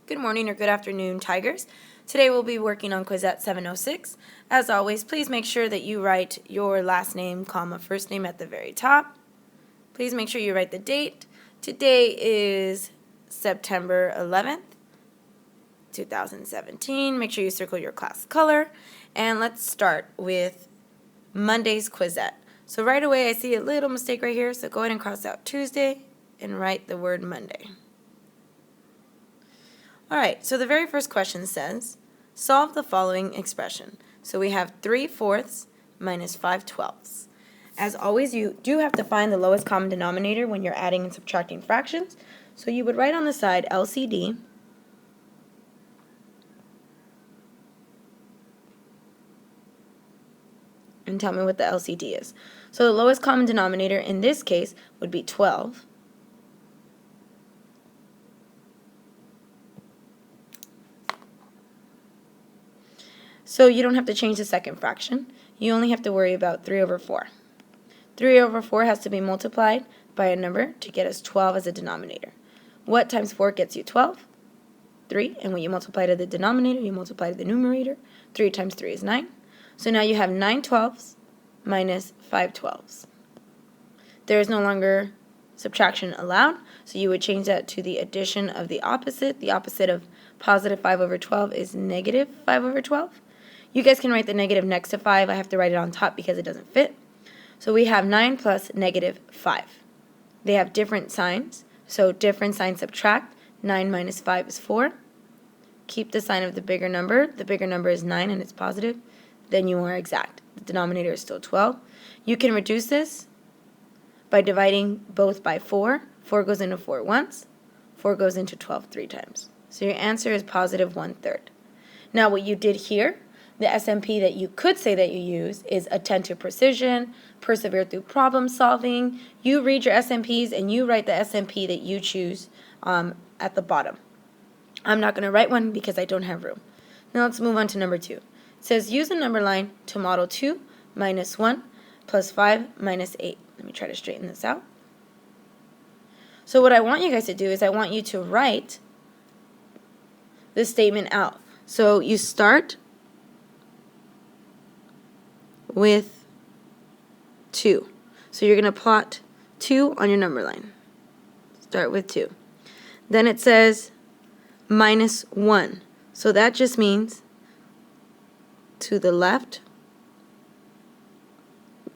Good morning or good afternoon, Tigers. Today we'll be working on Quizzette 706. As always, please make sure that you write your last name, comma, first name at the very top. Please make sure you write the date. Today is September 11th, 2017. Make sure you circle your class color. And let's start with Monday's Quizzette. So right away I see a little mistake right here, so go ahead and cross out Tuesday and write the word Monday. Alright, so the very first question says, solve the following expression. So we have 3/4 minus 5/12. As always, you do have to find the lowest common denominator when you're adding and subtracting fractions. So you would write on the side LCD. And tell me what the LCD is. So the lowest common denominator in this case would be 12. So you don't have to change the second fraction. You only have to worry about 3/4. 3/4 has to be multiplied by a number to get us 12 as a denominator. What times 4 gets you 12? 3. And when you multiply to the denominator, you multiply to the numerator. 3 times 3 is 9. So now you have 9/12 minus 5/12. There is no longer subtraction allowed, so you would change that to the addition of the opposite. The opposite of positive 5/12 is negative 5/12. You guys can write the negative next to 5. I have to write it on top because it doesn't fit. So we have 9 plus negative 5. They have different signs, so different signs subtract. 9 minus 5 is 4. Keep the sign of the bigger number. The bigger number is 9 and it's positive. Then you are exact. The denominator is still 12. You can reduce this by dividing both by 4. 4 goes into 4 once. 4 goes into 12 3 times. So your answer is positive 1/3. Now what you did here, the SMP that you could say that you use is attend to precision, persevere through problem solving. You read your SMPs and you write the SMP that you choose at the bottom. I'm not going to write one because I don't have room. Now let's move on to number 2. It says use a number line to model 2 minus 1 plus 5 minus 8. Let me try to straighten this out. So what I want you guys to do is I want you to write this statement out. So you start with 2. So you're going to plot 2 on your number line. Start with 2. Then it says minus 1. So that just means to the left.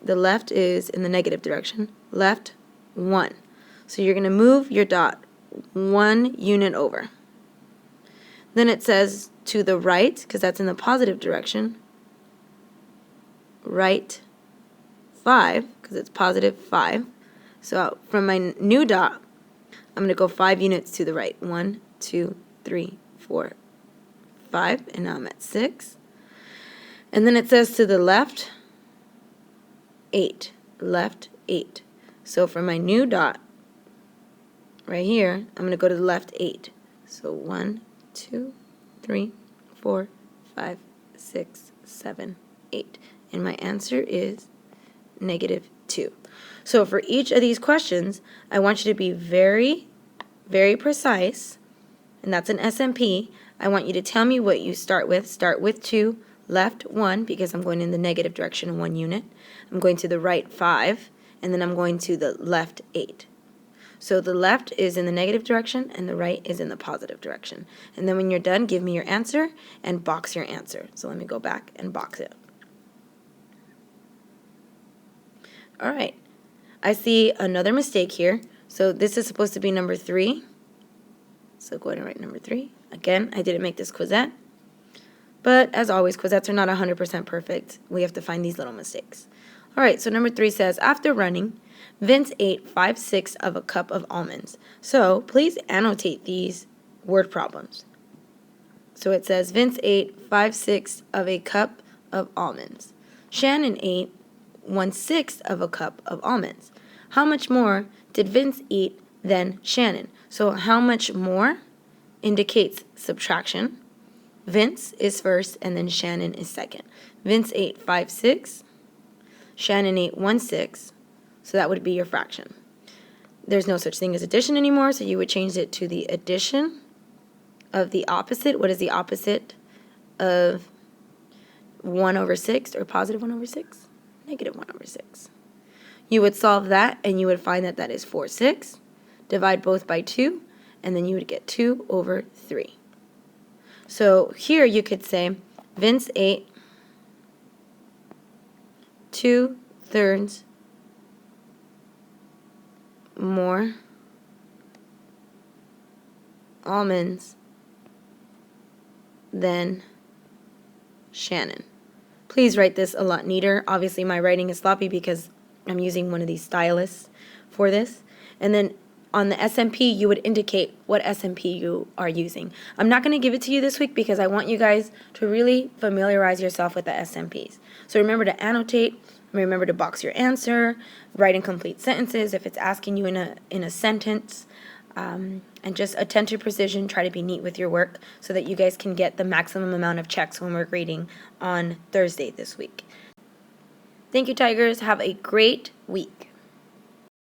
The left is in the negative direction. Left 1. So you're going to move your dot 1 unit over. Then it says to the right, because that's in the positive direction. Right 5, because it's positive 5. So from my new dot, I'm going to go 5 units to the right. 1, 2, 3, 4, 5. And now I'm at 6. And then it says to the left, 8. Left 8. So for my new dot, right here, I'm going to go to the left 8. So 1, 2, 3, 4, 5, 6, 7, 8. And my answer is negative 2. So for each of these questions, I want you to be very, very precise, and that's an SMP. I want you to tell me what you start with. Start with 2, left 1, because I'm going in the negative direction 1 unit. I'm going to the right 5, and then I'm going to the left 8. So the left is in the negative direction, and the right is in the positive direction. And then when you're done, give me your answer and box your answer. So let me go back and box it. Alright, I see another mistake here. So this is supposed to be number 3. So go ahead and write number 3. Again, I didn't make this Quizzette. But as always, Quizzettes are not 100% perfect. We have to find these little mistakes. Alright, so number 3 says, after running, Vince ate 5/6 of a cup of almonds. So please annotate these word problems. So it says, Vince ate 5/6 of a cup of almonds. Shannon ate 1/6 of a cup of almonds. How much more did Vince eat than Shannon? So how much more indicates subtraction. Vince is first and then Shannon is second. Vince ate 5/6. Shannon ate 1/6. So that would be your fraction. There's no such thing as addition anymore, so you would change it to the addition of the opposite. What is the opposite of 1 over 6, or positive 1 over 6? Negative 1 over 6. You would solve that, and you would find that that is 4/6. Divide both by 2, and then you would get 2 over 3. So here you could say Vince ate 2/3 more almonds than Shannon. Please write this a lot neater. Obviously my writing is sloppy because I'm using one of these stylists for this. And then on the SMP, you would indicate what SMP you are using. I'm not going to give it to you this week because I want you guys to really familiarize yourself with the SMPs. So remember to annotate, remember to box your answer, write in complete sentences if it's asking you in a sentence, and just attend to precision, try to be neat with your work so that you guys can get the maximum amount of checks when we're grading on Thursday this week. Thank you, Tigers. Have a great week.